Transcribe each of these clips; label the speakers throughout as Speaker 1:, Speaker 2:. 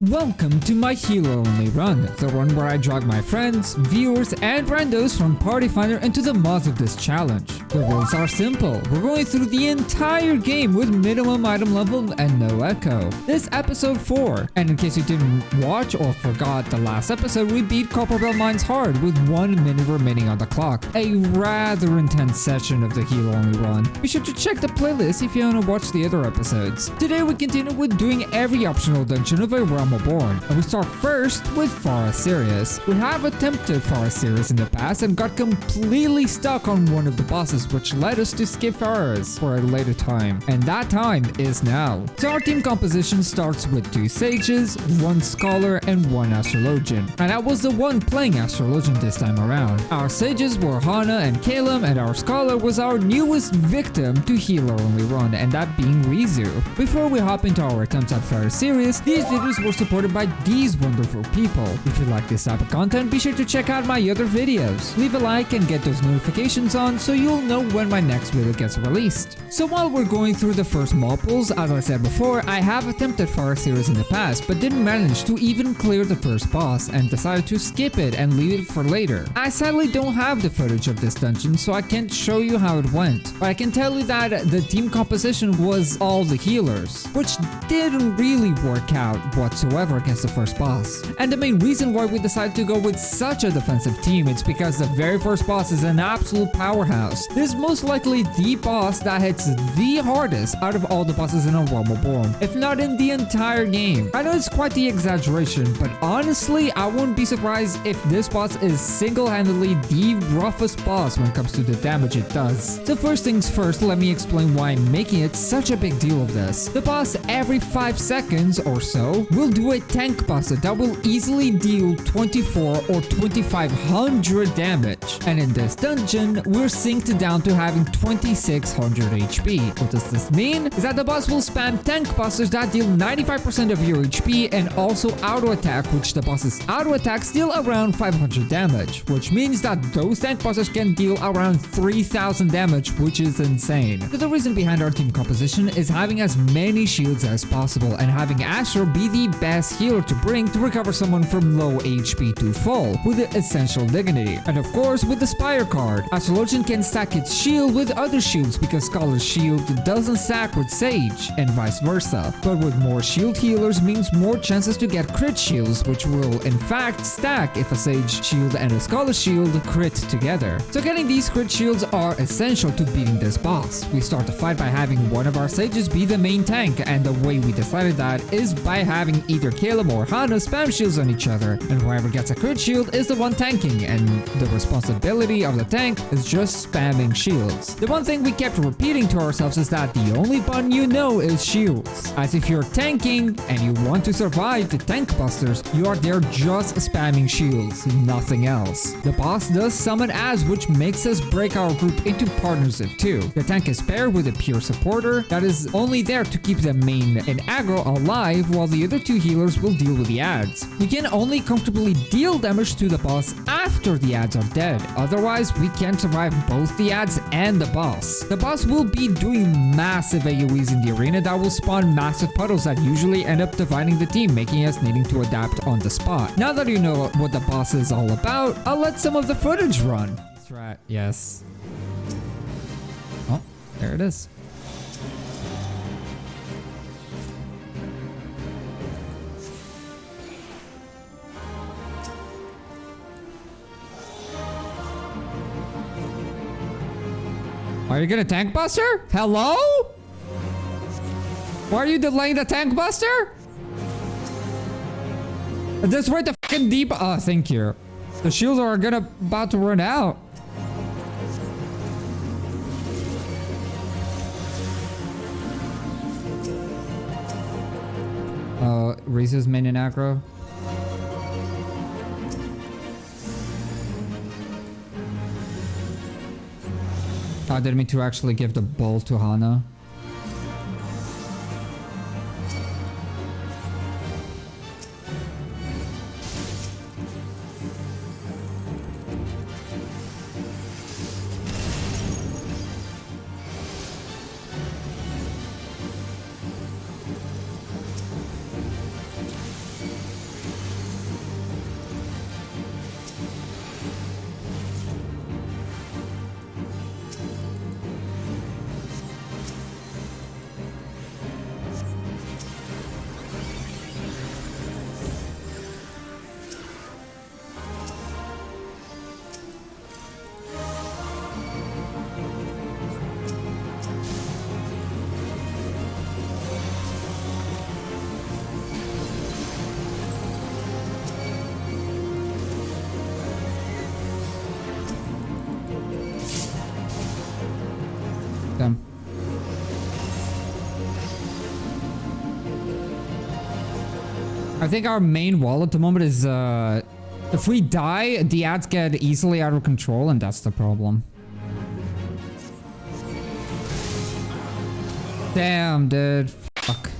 Speaker 1: Welcome to my hero-only run, the one where I drag my friends, viewers, and randos from Party Finder into the mods of this challenge. The rules are simple. We're going through the entire game with minimum item level and no echo. This episode 4, and in case you didn't watch or forgot the last episode, we beat Copperbell Mines hard with 1 minute remaining on the clock. A rather intense session of the hero-only run. Be sure to check the playlist if you want to watch the other episodes. Today we continue with doing every optional dungeon of a realm Born, and we start first with Pharos Sirius. We have attempted Pharos Sirius in the past and got completely stuck on one of the bosses, which led us to skip Pharos for a later time, and that time is now. So our team composition starts with 2 sages, 1 scholar, and 1 astrologian, and I was the one playing astrologian this time around. Our sages were Hana and Calum, and our scholar was our newest victim to healer only run, and that being Rizu. Before we hop into our attempts at Pharos Sirius, these videos were supported by these wonderful people. If you like this type of content, be sure to check out my other videos. Leave a like and get those notifications on so you'll know when my next video gets released. So while we're going through the first mob pools, as I said before, I have attempted Pharos Sirius in the past, but didn't manage to even clear the first boss and decided to skip it and leave it for later. I sadly don't have the footage of this dungeon, so I can't show you how it went, but I can tell you that the team composition was all the healers, which didn't really work out whatsoever against the first boss. And the main reason why we decided to go with such a defensive team is because the very first boss is an absolute powerhouse. This is most likely the boss that hits the hardest out of all the bosses in A Realm Reborn, if not in the entire game. I know it's quite the exaggeration, but honestly, I wouldn't be surprised if this boss is single-handedly the roughest boss when it comes to the damage it does. So first things first, let me explain why I'm making it such a big deal of this. The boss every 5 seconds or so will do a tank buster that will easily deal 24 or 2500 damage, and in this dungeon we're synced down to having 2600 HP. What does this mean? Is that the boss will spam tank busters that deal 95% of your HP and also auto attack, which the boss's auto attacks deal around 500 damage, which means that those tank busters can deal around 3000 damage, which is insane. So the reason behind our team composition is having as many shields as possible and having Astro be the best healer to bring to recover someone from low HP to full with the essential dignity. And of course with the Spire card, Astrologian can stack its shield with other shields because Scholar's shield doesn't stack with Sage and vice versa. But with more shield healers means more chances to get crit shields, which will in fact stack if a Sage shield and a Scholar shield crit together. So getting these crit shields are essential to beating this boss. We start the fight by having one of our Sages be the main tank, and the way we decided that is by having either Caleb or Hana spam shields on each other, and whoever gets a crit shield is the one tanking, and the responsibility of the tank is just spamming shields. The one thing we kept repeating to ourselves is that the only button you know is shields, as if you're tanking and you want to survive the tank busters, you are there just spamming shields, nothing else. The boss does summon Az, which makes us break our group into partners of 2. The tank is paired with a pure supporter that is only there to keep the main and aggro alive, while the other 2 healers will deal with the ads. You can only comfortably deal damage to the boss after the ads are dead, otherwise we can't survive both the ads and the boss. The boss will be doing massive AoEs in the arena that will spawn massive puddles that usually end up dividing the team, making us needing to adapt on the spot. Now that you know what the boss is all about, I'll let some of the footage run. That's right, yes. Oh, there it is. Are you gonna tank buster? Hello? Why are you delaying the tank buster? Just wait the fucking deep. Oh, thank you. The shields are about to run out. Rizu's main and aggro. I didn't mean to actually give the ball to Hana. I think our main wall at the moment is, if we die, the ads get easily out of control, and that's the problem. Damn, dude. Fuck.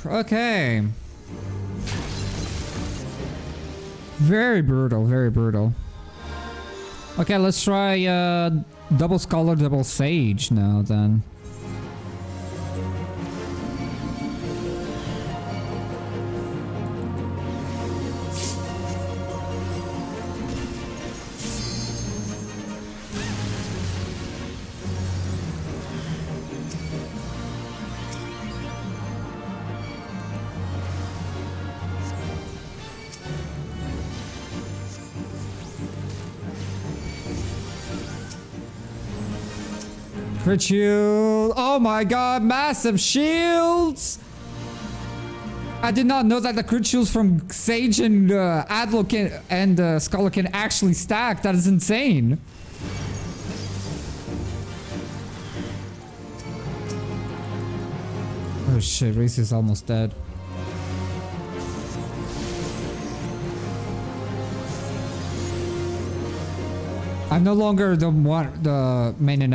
Speaker 1: Okay. Very brutal, very brutal. Okay, let's try double scholar, double sage now then. Crit shield. Oh my god, massive shields! I did not know that the crit shields from Sage and Adlo and Scholar can actually stack. That is insane. Oh shit, Reese is almost dead. I'm no longer the main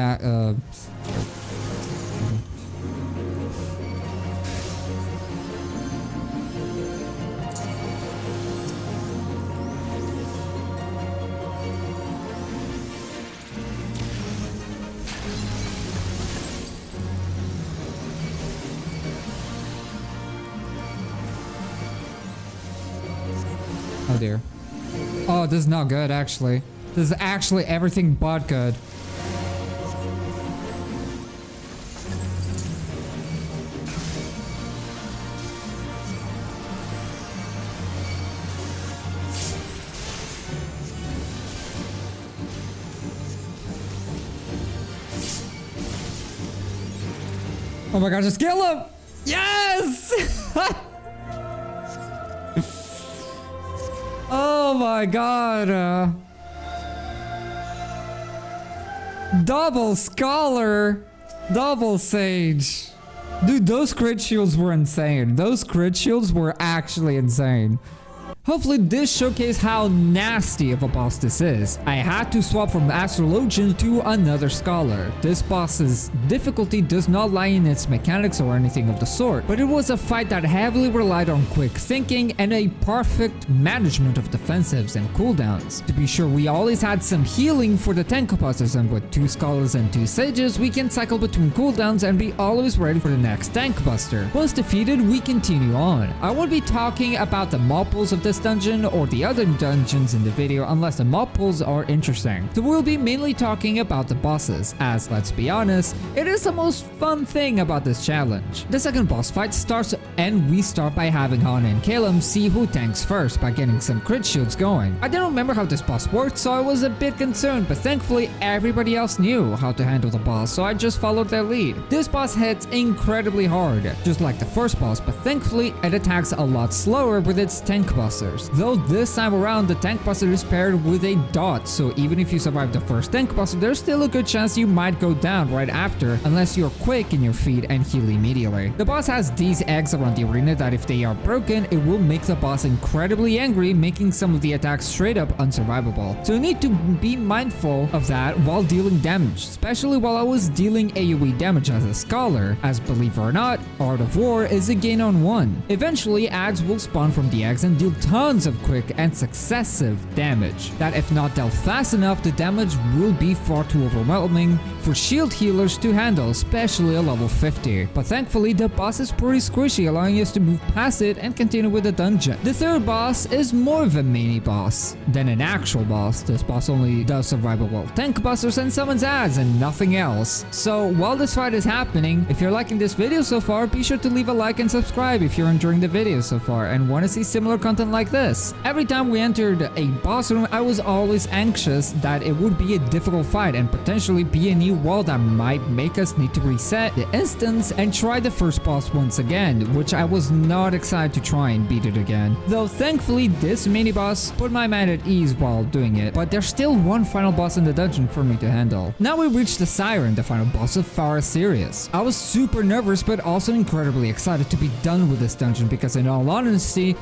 Speaker 1: Oh dear. Oh, this is not good actually. This is actually everything but good. Oh my god, just kill him! Yes! Oh my god. Double Scholar, double Sage. Dude, those crit shields were insane. Those crit shields were actually insane. Hopefully this showcased how nasty of a boss this is. I had to swap from Astrologian to another Scholar. This boss's difficulty does not lie in its mechanics or anything of the sort, but it was a fight that heavily relied on quick thinking and a perfect management of defensives and cooldowns. To be sure, we always had some healing for the tank bosses, and with 2 Scholars and 2 Sages, we can cycle between cooldowns and be always ready for the next tank buster. Once defeated, we continue on. I won't be talking about the mob pools of this dungeon or the other dungeons in the video unless the mob pools are interesting. So we'll be mainly talking about the bosses, as let's be honest, it is the most fun thing about this challenge. The second boss fight starts and we start by having Han and Calum see who tanks first by getting some crit shields going. I didn't remember how this boss worked, so I was a bit concerned, but thankfully everybody else knew how to handle the boss, so I just followed their lead. This boss hits incredibly hard, just like the first boss, but thankfully it attacks a lot slower with its tank busters. Though this time around the tank buster is paired with a dot, so even if you survive the first tank buster, there's still a good chance you might go down right after, unless you're quick in your feet and heal immediately. The boss has these eggs around the arena that if they are broken, it will make the boss incredibly angry, making some of the attacks straight up unsurvivable. So you need to be mindful of that while dealing damage, especially while I was dealing AoE damage as a Scholar, as believe it or not, Art of War is a gain on 1. Eventually, ads will spawn from the eggs and deal tons of quick and successive damage, that if not dealt fast enough, the damage will be far too overwhelming for shield healers to handle, especially a level 50. But thankfully, the boss is pretty squishy, allowing us to move past it and continue with the dungeon. The third boss is more of a mini boss than an actual boss. This boss only does survivable tank busters and summons ads and nothing else. So while this fight is happening, if you're liking this video so far, be sure to leave a like and subscribe if you're enjoying the video so far and want to see similar content like this. Every time we entered a boss room, I was always anxious that it would be a difficult fight and potentially be a new wall that might make us need to reset the instance and try the first boss once again, which I was not excited to try and beat it again. Though thankfully this mini boss put my mind at ease while doing it, but there's still one final boss in the dungeon for me to handle. Now we reached the Siren, the final boss of Pharos Sirius. I was super nervous but also incredibly excited to be done with this dungeon because in all honesty,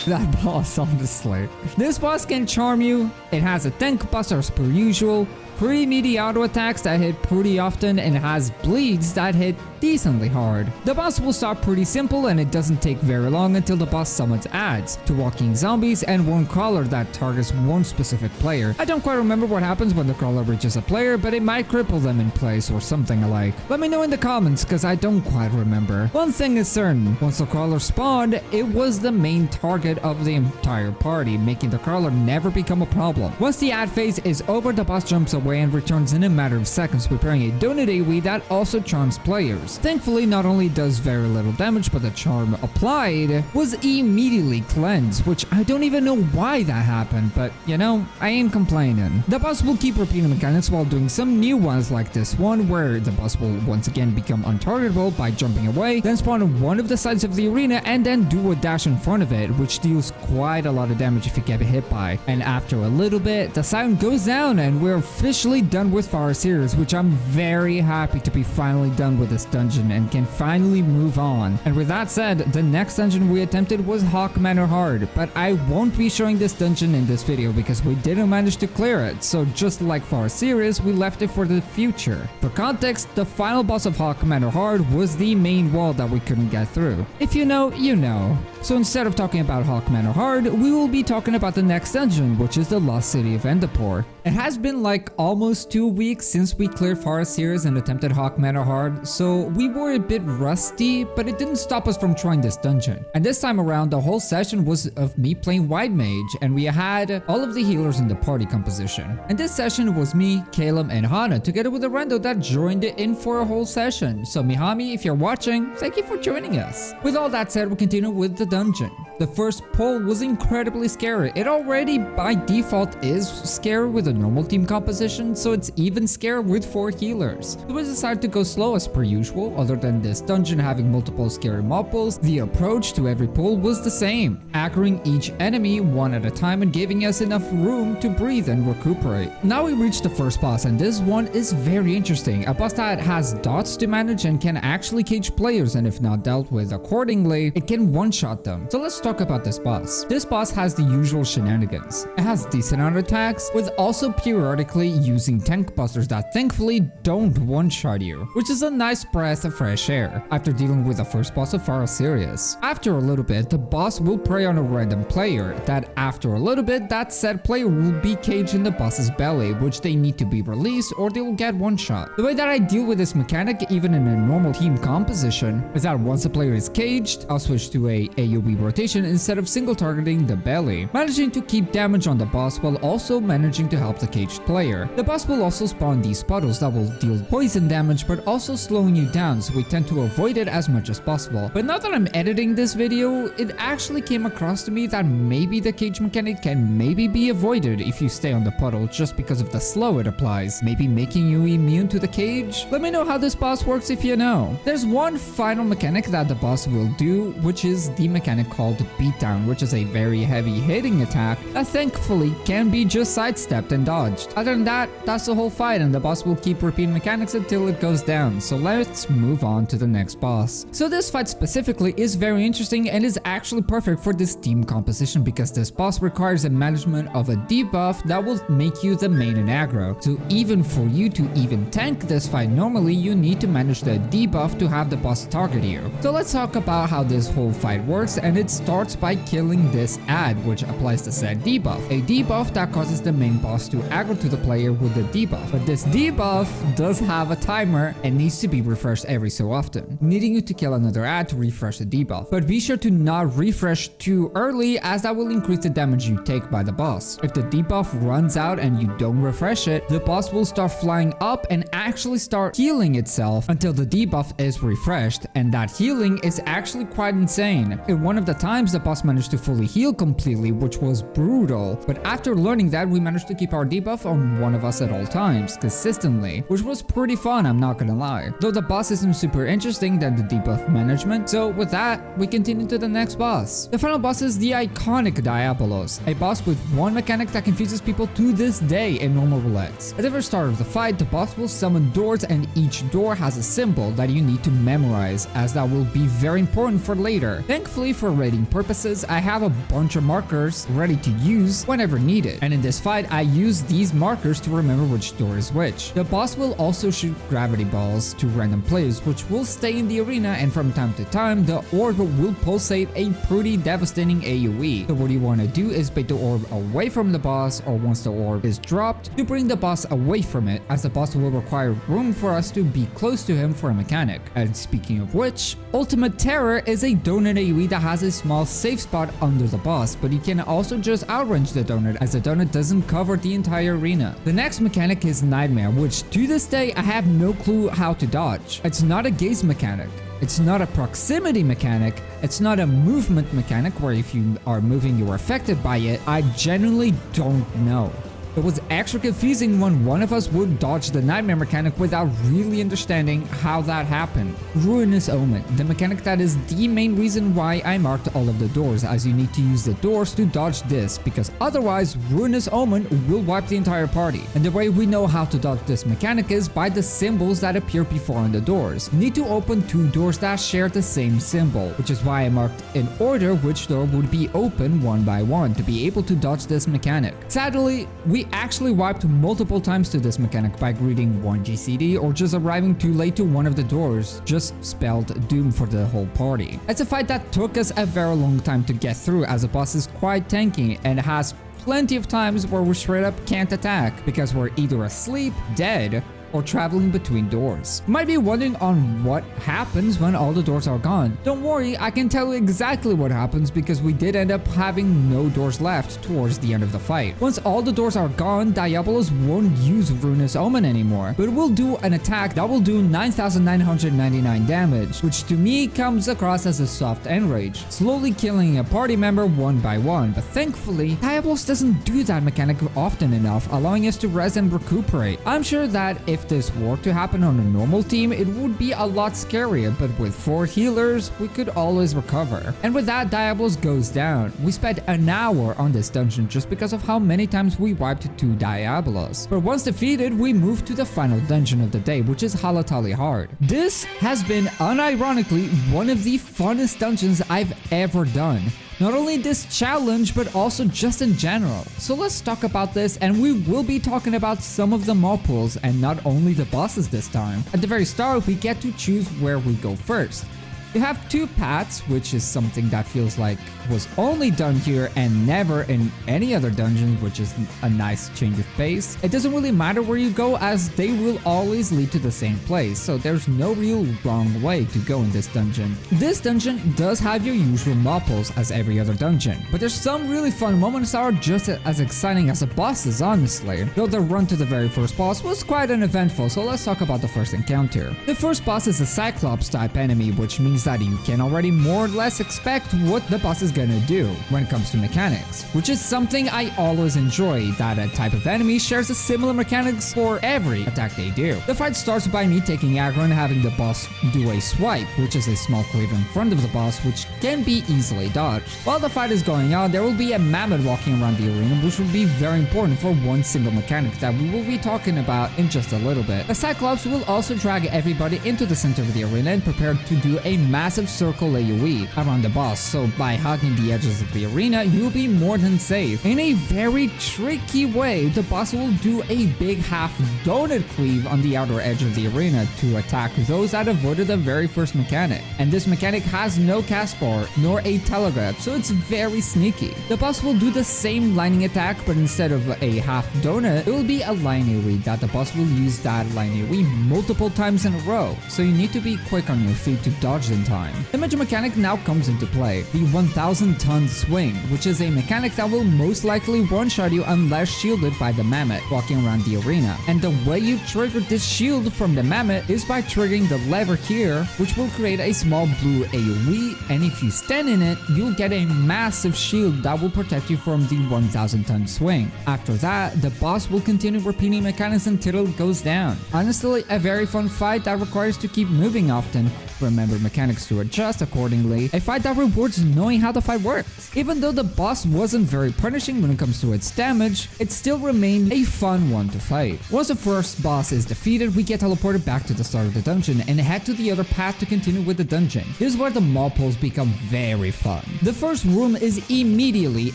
Speaker 1: that boss honestly. This boss can charm you, it has a tank buster as per usual, pretty meaty auto attacks that hit pretty often, and has bleeds that hit decently hard. The boss will start pretty simple and it doesn't take very long until the boss summons ads, two walking zombies and one crawler that targets one specific player. I don't quite remember what happens when the crawler reaches a player, but it might cripple them in place or something alike. Let me know in the comments because I don't quite remember. One thing is certain, once the crawler spawned, it was the main target of the entire party, making the crawler never become a problem. Once the ad phase is over, the boss jumps away and returns in a matter of seconds, preparing a donut AoE that also charms players. Thankfully, not only does very little damage, but the charm applied was immediately cleansed, which I don't even know why that happened, but you know, I ain't complaining. The boss will keep repeating mechanics while doing some new ones like this one, where the boss will once again become untargetable by jumping away, then spawn on one of the sides of the arena and then do a dash in front of it, which deals quite a lot of damage if you get hit by. And after a little bit, the sound goes down and we're officially done with Pharos Sirius, which I'm very happy to be finally done with this dungeon and can finally move on. And with that said, the next dungeon we attempted was Halatali Hard, but I won't be showing this dungeon in this video because we didn't manage to clear it, so just like Pharos Sirius, we left it for the future. For context, the final boss of Halatali Hard was the main wall that we couldn't get through. If you know, you know. So instead of talking about Halatali Hard, we will be talking about the next dungeon, which is the lost city of Amdapor. It has been like almost 2 weeks since we cleared Pharos Sirius and attempted Halatali Hard, so we were a bit rusty, but it didn't stop us from trying this dungeon. And this time around, the whole session was of me playing White Mage, and we had all of the healers in the party composition. And this session was me, Caleb, and Hana, together with a rando that joined in for a whole session. So Mihami, if you're watching, thank you for joining us. With all that said, we continue with the dungeon. The first pull was incredibly scary. It already by default is scary with a normal team composition, so it's even scary with 4 healers. So we decided to go slow as per usual. Other than this dungeon having multiple scary mob pulls, the approach to every pull was the same, aggroing each enemy one at a time and giving us enough room to breathe and recuperate. Now we reached the first boss, and this one is very interesting. A boss that has dots to manage and can actually cage players, and if not dealt with accordingly, it can one-shot them. So let's talk about this boss. This boss has the usual shenanigans. It has decent amount of attacks, with also periodically using tank busters that thankfully don't one-shot you, which is a nice breath of fresh air after dealing with the first boss of Pharos Sirius. After a little bit, the boss will prey on a random player, that after a little bit, that said player will be caged in the boss's belly, which they need to be released or they will get one shot. The way that I deal with this mechanic, even in a normal team composition, is that once a player is caged, I'll switch to a AoE rotation instead of single targeting the belly, managing to keep damage on the boss while also managing to help the caged player. The boss will also spawn these puddles that will deal poison damage but also slowing you down, so we tend to avoid it as much as possible. But now that I'm editing this video, it actually came across to me that maybe the cage mechanic can maybe be avoided if you stay on the puddle just because of the slow it applies, maybe making you immune to the cage. Let me know how this boss works if you know. There's one final mechanic that the boss will do, which is the mechanic called beatdown, which is a very heavy hitting attack that thankfully can be just sidestepped and dodged. Other than that, that's the whole fight, and the boss will keep repeating mechanics until it goes down. So let's move on to the next boss. So this fight specifically is very interesting and is actually perfect for this team composition because this boss requires a management of a debuff that will make you the main in aggro. So even for you to even tank this fight normally, you need to manage the debuff to have the boss target you. So let's talk about how this whole fight works, and it starts by killing using this ad, which applies the said debuff. A debuff that causes the main boss to aggro to the player with the debuff. But this debuff does have a timer and needs to be refreshed every so often, needing you to kill another ad to refresh the debuff. But be sure to not refresh too early, as that will increase the damage you take by the boss. If the debuff runs out and you don't refresh it, the boss will start flying up and actually start healing itself until the debuff is refreshed, and that healing is actually quite insane. In one of the times, the boss managed to fully heal completely, which was brutal, but after learning that, we managed to keep our debuff on one of us at all times, consistently, which was pretty fun, I'm not gonna lie. Though the boss isn't super interesting than the debuff management, so with that, we continue to the next boss. The final boss is the iconic Diabolos, a boss with one mechanic that confuses people to this day in normal roulettes. At the very start of the fight, the boss will summon doors, and each door has a symbol that you need to memorize, as that will be very important for later. Thankfully, for rating purposes, I have a bunch of markers ready to use whenever needed, and in this fight, I use these markers to remember which door is which. The boss will also shoot gravity balls to random players, which will stay in the arena, and from time to time, the orb will pulsate a pretty devastating AoE. So what you want to do is bait the orb away from the boss, or once the orb is dropped, to bring the boss away from it, as the boss will require room for us to be close to him for a mechanic. And speaking of which, Ultimate Terror is a donut AoE that has a small safe spot under the boss, but you can also just outrange the donut, as the donut doesn't cover the entire arena. The next mechanic is Nightmare, which to this day I have no clue how to dodge. It's not a gaze mechanic. It's not a proximity mechanic, it's not a movement mechanic where if you are moving you are affected by it. I genuinely don't know. It was extra confusing when one of us would dodge the Nightmare mechanic without really understanding how that happened. Ruinous Omen, the mechanic that is the main reason why I marked all of the doors, as you need to use the doors to dodge this, because otherwise Ruinous Omen will wipe the entire party. And the way we know how to dodge this mechanic is by the symbols that appear before on the doors. You need to open two doors that share the same symbol, which is why I marked in order which door would be open one by one to be able to dodge this mechanic. Sadly, we actually wiped multiple times to this mechanic by greeting one GCD or just arriving too late to one of the doors, just spelled doom for the whole party. It's a fight that took us a very long time to get through, as the boss is quite tanky and has plenty of times where we straight up can't attack because we're either asleep, dead, or traveling between doors. You might be wondering on what happens when all the doors are gone. Don't worry, I can tell you exactly what happens, because we did end up having no doors left towards the end of the fight. Once all the doors are gone, Diabolos won't use Ruinous Omen anymore, but it will do an attack that will do 9,999 damage, which to me comes across as a soft enrage, slowly killing a party member one by one. But thankfully, Diabolos doesn't do that mechanic often enough, allowing us to rest and recuperate. I'm sure that if this were to happen on a normal team, it would be a lot scarier, but with 4 healers, we could always recover. And with that, Diabolos goes down. We spent an hour on this dungeon just because of how many times we wiped 2 Diabolos. But once defeated, we move to the final dungeon of the day, which is Halatali Hard. This has been unironically one of the funnest dungeons I've ever done. Not only this challenge, but also just in general. So let's talk about this, and we will be talking about some of the mob pools and not only the bosses this time. At the very start, we get to choose where we go first. You have 2 paths, which is something that feels like was only done here and never in any other dungeon, which is a nice change of pace. It doesn't really matter where you go, as they will always lead to the same place, so there's no real wrong way to go in this dungeon. This dungeon does have your usual mob pools as every other dungeon, but there's some really fun moments that are just as exciting as the bosses, honestly. Though the run to the very first boss was quite uneventful, so let's talk about the first encounter. The first boss is a Cyclops type enemy, which means that you can already more or less expect what the boss is gonna do when it comes to mechanics, which is something I always enjoy, that a type of enemy shares a similar mechanics for every attack they do. The fight starts by me taking aggro and having the boss do a swipe, which is a small cleave in front of the boss, which can be easily dodged. While the fight is going on, there will be a mammoth walking around the arena, which will be very important for one single mechanic that we will be talking about in just a little bit. The Cyclops will also drag everybody into the center of the arena and prepare to do a massive circle AoE around the boss, so by hugging the edges of the arena, you'll be more than safe. In a very tricky way, the boss will do a big half donut cleave on the outer edge of the arena to attack those that avoided the very first mechanic. And this mechanic has no cast bar nor a telegraph, so it's very sneaky. The boss will do the same lightning attack, but instead of a half donut, it will be a line AoE that the boss will use that line AoE multiple times in a row, so you need to be quick on your feet to dodge in time. The major mechanic now comes into play, the 1000-ton swing, which is a mechanic that will most likely one-shot you unless shielded by the mammoth walking around the arena. And the way you trigger this shield from the mammoth is by triggering the lever here, which will create a small blue AoE, and if you stand in it, you'll get a massive shield that will protect you from the 1000-ton swing. After that, the boss will continue repeating mechanics until it goes down. Honestly, a very fun fight that requires to keep moving often, remember mechanics to adjust accordingly, a fight that rewards knowing how the fight works. Even though the boss wasn't very punishing when it comes to its damage, it still remained a fun one to fight. Once the first boss is defeated, we get teleported back to the start of the dungeon and head to the other path to continue with the dungeon. This is where the mob pulls become very fun. The first room is immediately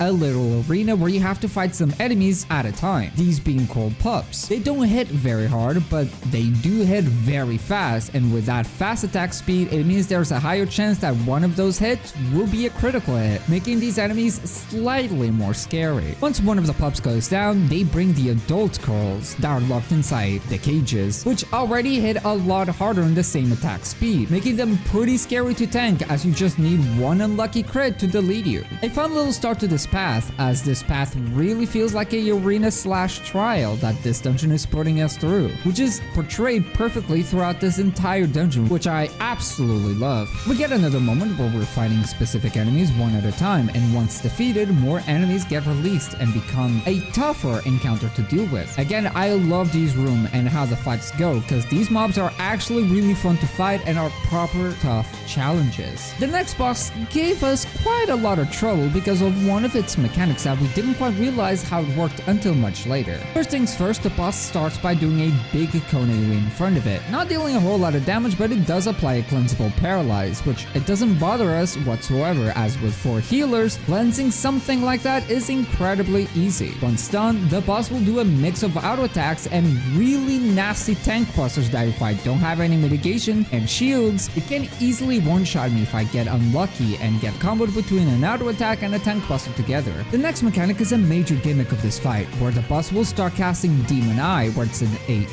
Speaker 1: a little arena where you have to fight some enemies at a time, these being called pups. They don't hit very hard, but they do hit very fast, and with that fast attack speed, it means there's a higher chance that one of those hits will be a critical hit, making these enemies slightly more scary. Once one of the pups goes down, they bring the adult curls that are locked inside the cages, which already hit a lot harder in the same attack speed, making them pretty scary to tank as you just need one unlucky crit to delete you. A fun little start to this path, as this path really feels like a arena/trial that this dungeon is putting us through, which is portrayed perfectly throughout this entire dungeon, which I absolutely love. We get another moment where we're fighting specific enemies one at a time, and once defeated, more enemies get released and become a tougher encounter to deal with. Again, I love these rooms and how the fights go, because these mobs are actually really fun to fight and are proper tough challenges. The next boss gave us quite a lot of trouble because of one of its mechanics that we didn't quite realize how it worked until much later. First things first, the boss starts by doing a big cone AoE in front of it, not dealing a whole lot of damage, but it does apply a cleansable paralyze, which it doesn't bother us whatsoever, as with 4 healers, cleansing something like that is incredibly easy. Once done, the boss will do a mix of auto attacks and really nasty tank busters that if I don't have any mitigation and shields, it can easily one-shot me if I get unlucky and get comboed between an auto attack and a tank buster together. The next mechanic is a major gimmick of this fight, where the boss will start casting Demon Eye, where it's an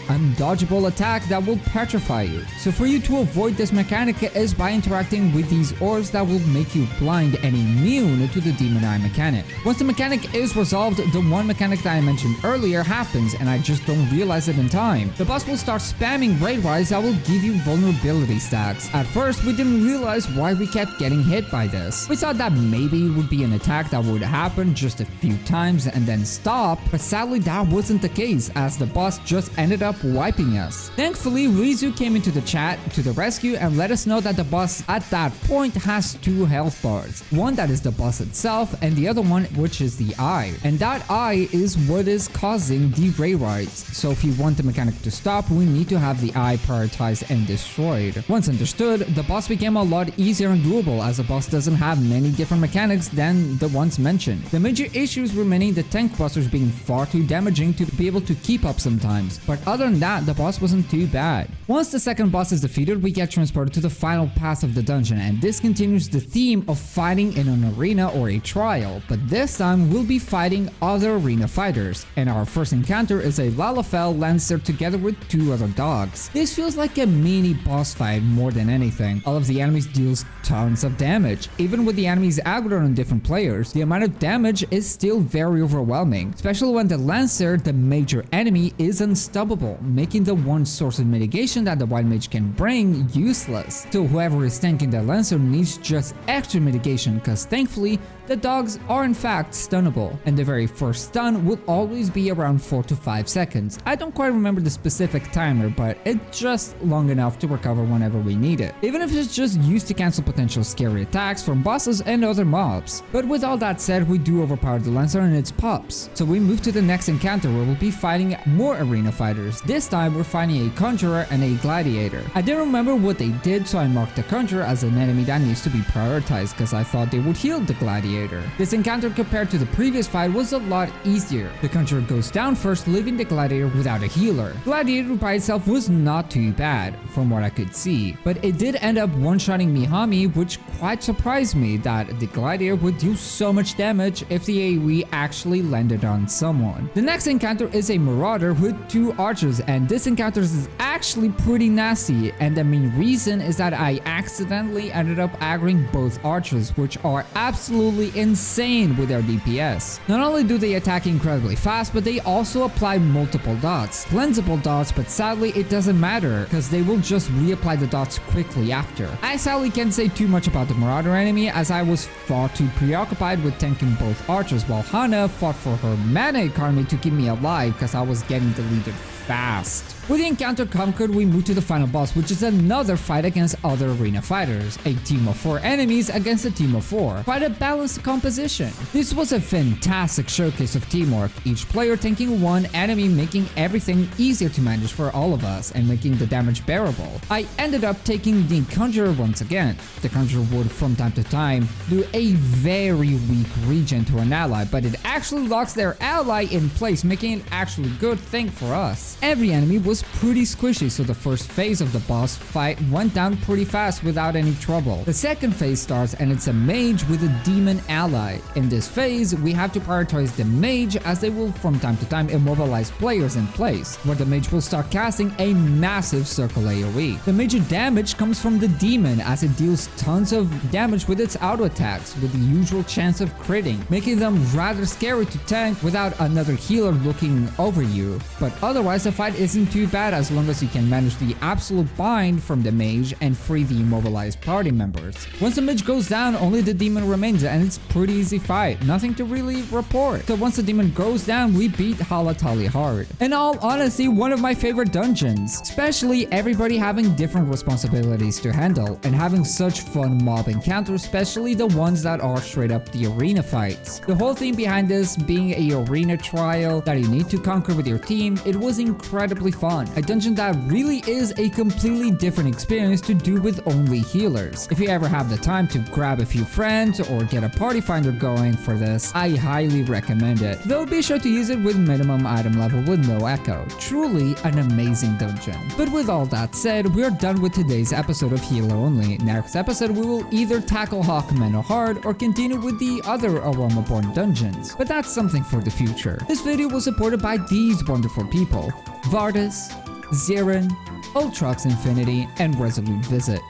Speaker 1: undodgeable attack that will petrify you. So for you to avoid this mechanic is by interacting with these orbs that will make you blind and immune to the Demon Eye mechanic. Once the mechanic is resolved, the one mechanic that I mentioned earlier happens, and I just don't realize it in time. The boss will start spamming raid rise that will give you vulnerability stacks. At first, we didn't realize why we kept getting hit by this. We thought that maybe it would be an attack that would happen just a few times and then stop, but sadly that wasn't the case, as the boss just ended up wiping us. Thankfully, Rizu came into the chat to the rescue and let us know that the boss at that point has 2 health bars. One that is the boss itself, and the other one which is the eye. And that eye is what is causing the raid rights. So if you want the mechanic to stop, we need to have the eye prioritized and destroyed. Once understood, the boss became a lot easier and doable, as the boss doesn't have many different mechanics than the ones mentioned. The major issues remaining the tank busters being far too damaging to be able to keep up sometimes, but other than that, the boss wasn't too bad. Once the second boss is defeated, we get transported to the final path of the dungeon, and this continues the theme of fighting in an arena or a trial, but this time we'll be fighting other arena fighters, and our first encounter is a Lalafell Lancer together with 2 other dogs. This feels like a mini boss fight more than anything. All of the enemies deals tons of damage. Even with the enemies aggroed on different players, the amount of damage is still very overwhelming, especially when the Lancer, the major enemy, is unstoppable, making the one source of mitigation that the Wild Mage can bring useless. So whoever is tanking the Lancer needs just extra mitigation, because thankfully the dogs are in fact stunnable, and the very first stun will always be around 4 to 5 seconds. I don't quite remember the specific timer, but it's just long enough to recover whenever we need it, even if it's just used to cancel potential scary attacks from bosses and other mobs. But with all that said, we do overpower the Lancer and its pups, so we move to the next encounter where we'll be fighting more arena fighters. This time we're fighting a Conjurer and a Gladiator. I didn't remember what they did, so I marked marked the Conjurer as an enemy that needs to be prioritized because I thought they would heal the Gladiator. This encounter compared to the previous fight was a lot easier. The Conjurer goes down first, leaving the Gladiator without a healer. Gladiator by itself was not too bad from what I could see, but it did end up one-shotting Mihami, which quite surprised me that the Gladiator would do so much damage if the AoE actually landed on someone. The next encounter is a Marauder with 2 archers, and this encounter is actually pretty nasty, and the main reason is that I accidentally ended up aggroing both archers, which are absolutely insane with their DPS. Not only do they attack incredibly fast, but they also apply multiple dots. Cleansable dots, but sadly it doesn't matter because they will just reapply the dots quickly after. I sadly can't say too much about the Marauder enemy as I was far too preoccupied with tanking both archers while Hana fought for her mana economy to keep me alive because I was getting deleted fast. With the encounter conquered, we move to the final boss, which is another fight against other arena fighters. A team of 4 enemies against a team of 4. Quite a balanced composition. This was a fantastic showcase of teamwork, each player tanking one enemy, making everything easier to manage for all of us and making the damage bearable. I ended up taking the Conjurer once again. The Conjurer would from time to time do a very weak regen to an ally, but it actually locks their ally in place, making it actually a good thing for us. Every enemy was pretty squishy, so the first phase of the boss fight went down pretty fast without any trouble. The second phase starts and it's a mage with a demon ally. In this phase, we have to prioritize the mage as they will from time to time immobilize players in place, where the mage will start casting a massive circle AoE. The major damage comes from the demon as it deals tons of damage with its auto attacks with the usual chance of critting, making them rather scary to tank without another healer looking over you. But otherwise the fight isn't too bad as long as you can manage the absolute bind from the mage and free the immobilized party members. Once the mage goes down, only the demon remains and it's pretty easy fight, nothing to really report. So once the demon goes down, we beat Halatali Hard. In all honesty, one of my favorite dungeons, especially everybody having different responsibilities to handle and having such fun mob encounters, especially the ones that are straight up the arena fights. The whole thing behind this being a arena trial that you need to conquer with your team, it was incredibly fun. A dungeon that really is a completely different experience to do with only healers. If you ever have the time to grab a few friends or get a party finder going for this, I highly recommend it. Though be sure to use it with minimum item level with no echo. Truly an amazing dungeon. But with all that said, we are done with today's episode of Healer Only. Next episode we will either tackle Hawkman Hard or continue with the other Aromaborn dungeons. But that's something for the future. This video was supported by these wonderful people: Vardis, Zirin, Ultrax Infinity, and Resolute Visit.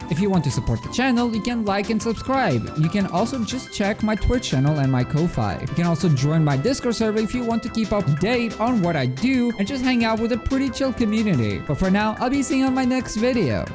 Speaker 1: If you want to support the channel, you can like and subscribe. You can also just check my Twitch channel and my Ko-Fi. You can also join my Discord server if you want to keep up to date on what I do and just hang out with a pretty chill community. But for now, I'll be seeing you on my next video.